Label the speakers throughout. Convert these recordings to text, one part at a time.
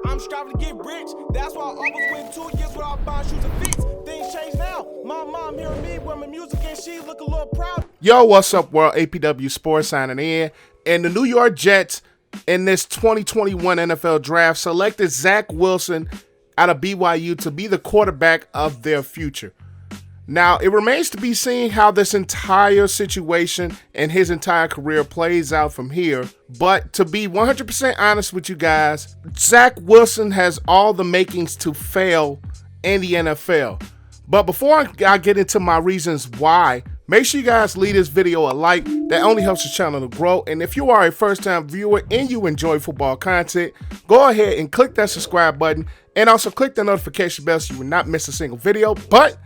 Speaker 1: I'm striving to get rich. That's why I always went 2 years without buying shoes and fits. Things change now. My mom hearing me with my music and she look a little proud.
Speaker 2: Yo, what's up, world? APW Sports signing in. And the New York Jets in this 2021 NFL draft selected Zach Wilson out of BYU to be the quarterback of their future. Now, it remains to be seen how this entire situation and his entire career plays out from here. But to be 100% honest with you guys, Zach Wilson has all the makings to fail in the NFL. But before I get into my reasons why, make sure you guys leave this video a like. That only helps the channel to grow. And if you are a first-time viewer and you enjoy football content, go ahead and click that subscribe button. And also click the notification bell so you will not miss a single video. But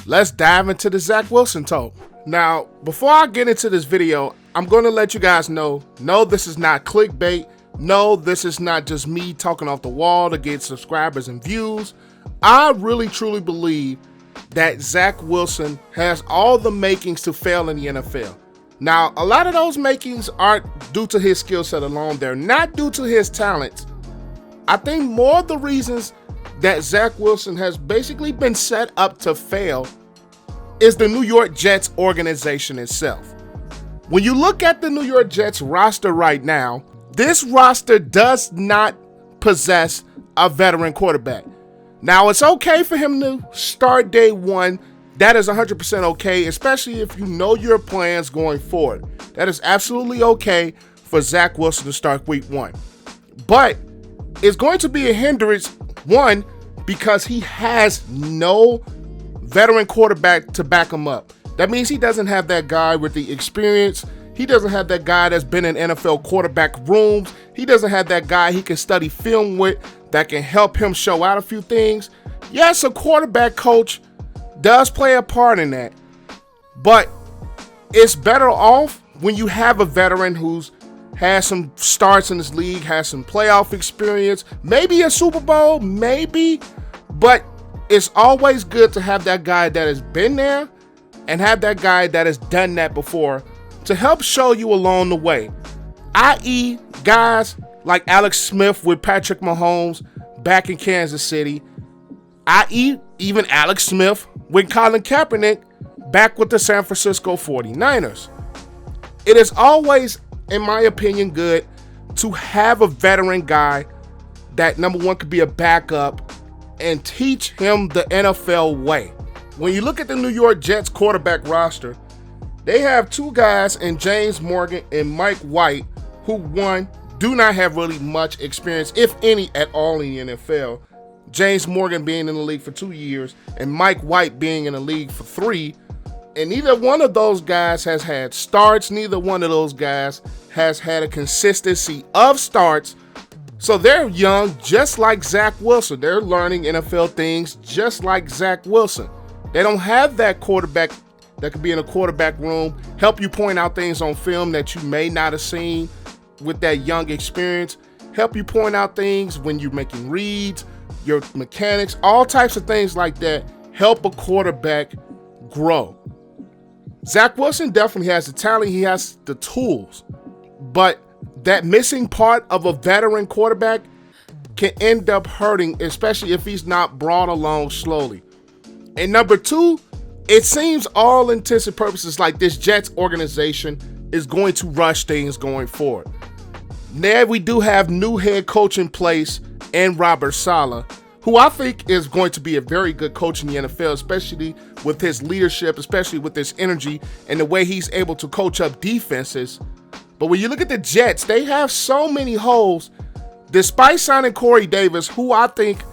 Speaker 2: let's dive into the Zach Wilson talk. Now, before I get into this video, I'm going to let you guys know, no, this is not clickbait. No, this is not just me talking off the wall to get subscribers and views. I really, truly believe that Zach Wilson has all the makings to fail in the NFL. Now, a lot of those makings aren't due to his skill set alone. They're not due to his talents. I think more of the reasons that Zach Wilson has basically been set up to fail is the New York Jets organization itself. When you look at the New York Jets roster right now, this roster does not possess a veteran quarterback. Now, it's okay for him to start day one. That is 100% okay, especially if you know your plans going forward. That is absolutely okay for Zach Wilson to start week one. But it's going to be a hindrance, one, because he has no veteran quarterback to back him up. That means he doesn't have that guy with the experience. He doesn't have that guy that's been in NFL quarterback rooms. He doesn't have that guy he can study film with that can help him show out a few things. Yes, a quarterback coach does play a part in that, but it's better off when you have a veteran who's has some starts in this league, has some playoff experience, maybe a Super Bowl, maybe, but it's always good to have that guy that has been there and have that guy that has done that before to help show you along the way, i.e. guys like Alex Smith with Patrick Mahomes back in Kansas City, i.e. even Alex Smith with Colin Kaepernick back with the San Francisco 49ers. It is always, in my opinion, good to have a veteran guy that, number one, could be a backup and teach him the NFL way. When you look at the New York Jets quarterback roster, they have two guys in James Morgan and Mike White who, one, do not have really much experience, if any at all, in the NFL. James Morgan being in the league for 2 years and Mike White being in the league for 3. And neither one of those guys has had starts. Neither one of those guys has had a consistency of starts. So they're young, just like Zach Wilson. They're learning NFL things just like Zach Wilson. They don't have that quarterback that could be in a quarterback room, help you point out things on film that you may not have seen with that young experience, help you point out things when you're making reads, your mechanics, all types of things like that, help a quarterback grow. Zach Wilson definitely has the talent, he has the tools, but that missing part of a veteran quarterback can end up hurting, especially if he's not brought along slowly. And number two, it seems all intents and purposes like this Jets organization is going to rush things going forward. Now we do have new head coach in place in Robert Saleh, who I think is going to be a very good coach in the NFL, especially with his leadership, especially with his energy and the way he's able to coach up defenses. But when you look at the Jets, they have so many holes, despite signing Corey Davis, who I think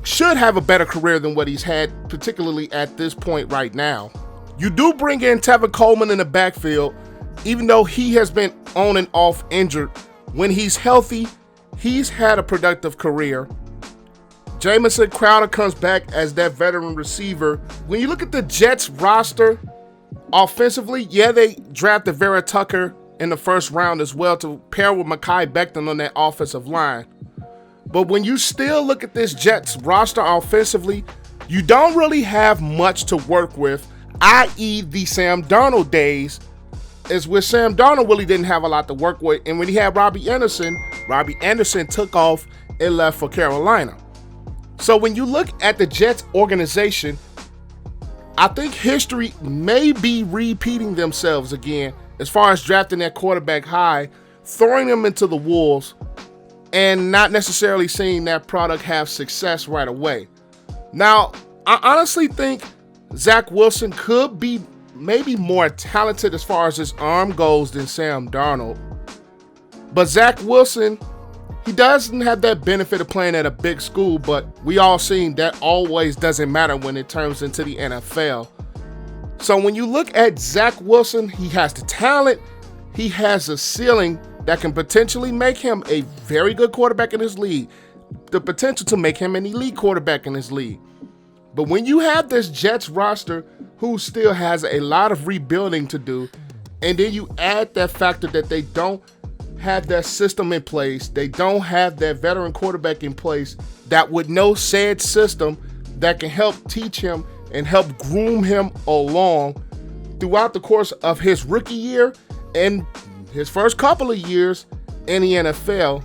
Speaker 2: should have a better career than what he's had, particularly at this point right now. You do bring in Tevin Coleman in the backfield, even though he has been on and off injured. When he's healthy, he's had a productive career. Jamison Crowder comes back as that veteran receiver. When you look at the Jets roster offensively, yeah, they drafted Vera Tucker in the first round as well to pair with Mekhi Becton on that offensive line. But when you still look at this Jets roster offensively, you don't really have much to work with, i.e. the Sam Darnold days, is where Sam Darnold really didn't have a lot to work with. And when he had Robbie Anderson took off and left for Carolina. So when you look at the Jets organization, I think history may be repeating themselves again as far as drafting that quarterback high, throwing them into the wolves, and not necessarily seeing that product have success right away. Now, I honestly think Zach Wilson could be maybe more talented as far as his arm goes than Sam Darnold. But Zach Wilson, he doesn't have that benefit of playing at a big school, but we all seen that always doesn't matter when it turns into the NFL. So when you look at Zach Wilson, he has the talent, he has a ceiling that can potentially make him a very good quarterback in this league, the potential to make him an elite quarterback in this league. But when you have this Jets roster who still has a lot of rebuilding to do, and then you add that factor that they don't have that system in place, they don't have that veteran quarterback in place that would know said system that can help teach him and help groom him along throughout the course of his rookie year and his first couple of years in the NFL,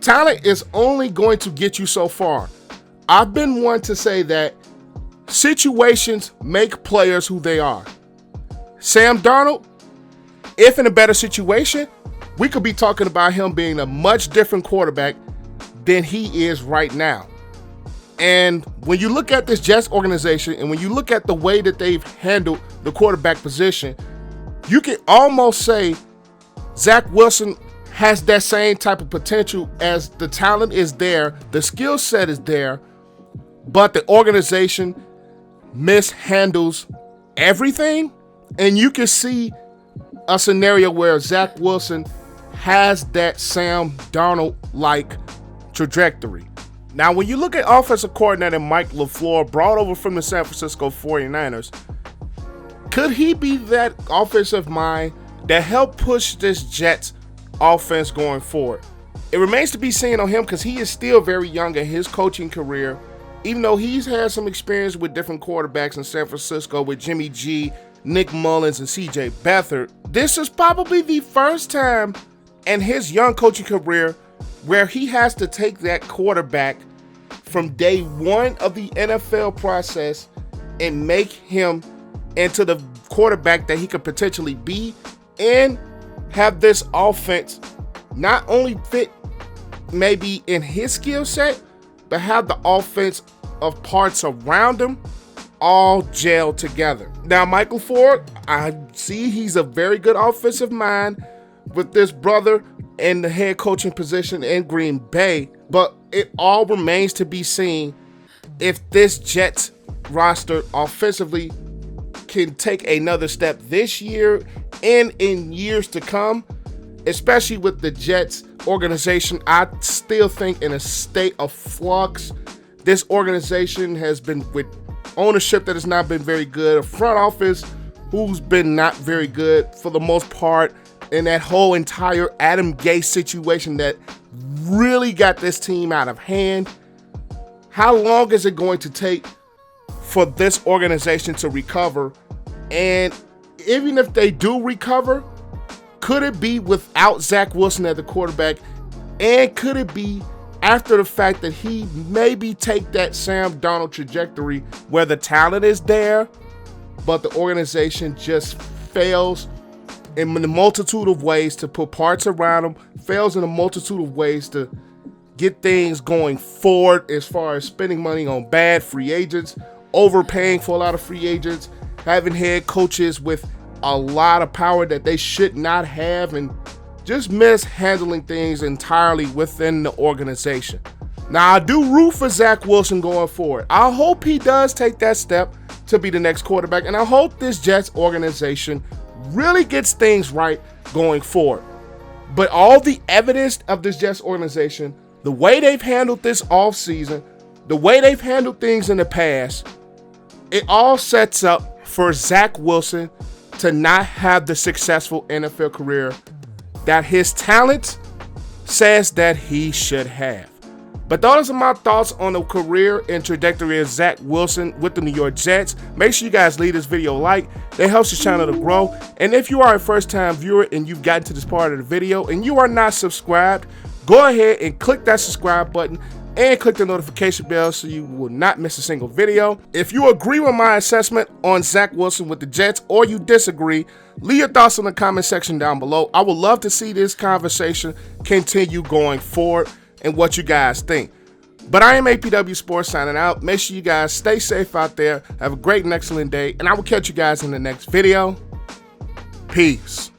Speaker 2: talent is only going to get you so far. I've been one to say that situations make players who they are. Sam Darnold, if in a better situation, we could be talking about him being a much different quarterback than he is right now. And when you look at this Jets organization and when you look at the way that they've handled the quarterback position, you can almost say Zach Wilson has that same type of potential, as the talent is there, the skill set is there, but the organization mishandles everything. And you can see a scenario where Zach Wilson has that Sam Darnold-like trajectory. Now, when you look at offensive coordinator Mike LaFleur, brought over from the San Francisco 49ers, could he be that offensive mind that helped push this Jets offense going forward? It remains to be seen on him because he is still very young in his coaching career, even though he's had some experience with different quarterbacks in San Francisco with Jimmy G, Nick Mullins, and CJ Beathard. This is probably the first time in his young coaching career where he has to take that quarterback from day one of the NFL process and make him into the quarterback that he could potentially be, and have this offense not only fit maybe in his skill set, but have the offense of parts around him all gel together. Now, Michael Ford, I see he's a very good offensive mind with this brother in the head coaching position in Green Bay, but it all remains to be seen if this Jets roster offensively can take another step this year and in years to come, especially with the Jets organization. I still think in a state of flux. This organization has been with ownership that has not been very good, a front office who's been not very good for the most part, and that whole entire Adam Gase situation that really got this team out of hand. How long is it going to take for this organization to recover? And even if they do recover, could it be without Zach Wilson at the quarterback? And could it be after the fact that he maybe take that Sam Darnold trajectory where the talent is there, but the organization just fails in a multitude of ways to put parts around him, fails in a multitude of ways to get things going forward as far as spending money on bad free agents, overpaying for a lot of free agents, having head coaches with a lot of power that they should not have, and just mishandling things entirely within the organization. Now, I do root for Zach Wilson going forward. I hope he does take that step to be the next quarterback, and I hope this Jets organization really gets things right going forward. But all the evidence of this Jets organization, the way they've handled this offseason, the way they've handled things in the past, it all sets up for Zach Wilson to not have the successful NFL career that his talent says that he should have. But those are my thoughts on the career and trajectory of Zach Wilson with the New York Jets. Make sure you guys leave this video a like. That helps the channel to grow. And if you are a first-time viewer and you've gotten to this part of the video and you are not subscribed, go ahead and click that subscribe button and click the notification bell so you will not miss a single video. If you agree with my assessment on Zach Wilson with the Jets or you disagree, leave your thoughts in the comment section down below. I would love to see this conversation continue going forward and what you guys think. But I am APW Sports signing out. Make sure you guys stay safe out there. Have a great and excellent day, and I will catch you guys in the next video. Peace.